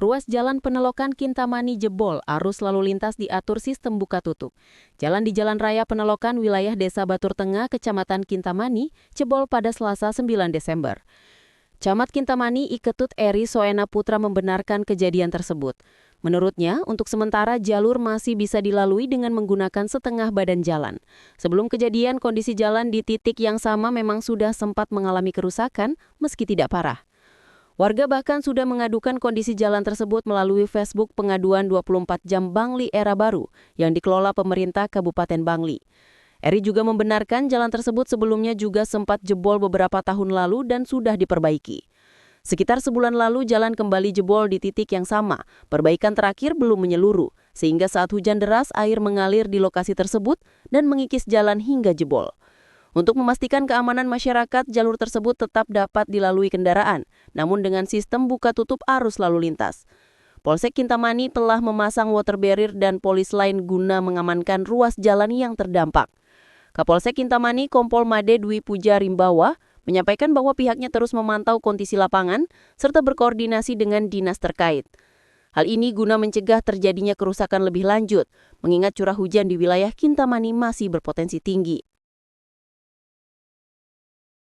Ruas Jalan Penelokan Kintamani jebol, arus lalu lintas diatur sistem buka tutup. Jalan di Jalan Raya Penelokan wilayah Desa Batur Tengah, Kecamatan Kintamani, jebol pada Selasa 9 Desember. Camat Kintamani Iketut Eri Soena Putra membenarkan kejadian tersebut. Menurutnya, untuk sementara jalur masih bisa dilalui dengan menggunakan setengah badan jalan. Sebelum kejadian, kondisi jalan di titik yang sama memang sudah sempat mengalami kerusakan, meski tidak parah. Warga bahkan sudah mengadukan kondisi jalan tersebut melalui Facebook pengaduan 24 jam Bangli Era Baru yang dikelola pemerintah Kabupaten Bangli. Eri juga membenarkan jalan tersebut sebelumnya juga sempat jebol beberapa tahun lalu dan sudah diperbaiki. Sekitar sebulan lalu jalan kembali jebol di titik yang sama. Perbaikan terakhir belum menyeluruh, sehingga saat hujan deras air mengalir di lokasi tersebut dan mengikis jalan hingga jebol. Untuk memastikan keamanan masyarakat, jalur tersebut tetap dapat dilalui kendaraan, namun dengan sistem buka tutup arus lalu lintas. Polsek Kintamani telah memasang water barrier dan polis lain guna mengamankan ruas jalan yang terdampak. Kapolsek Kintamani Kompol Made Dwi Puja Rimbawa menyampaikan bahwa pihaknya terus memantau kondisi lapangan serta berkoordinasi dengan dinas terkait. Hal ini guna mencegah terjadinya kerusakan lebih lanjut, mengingat curah hujan di wilayah Kintamani masih berpotensi tinggi.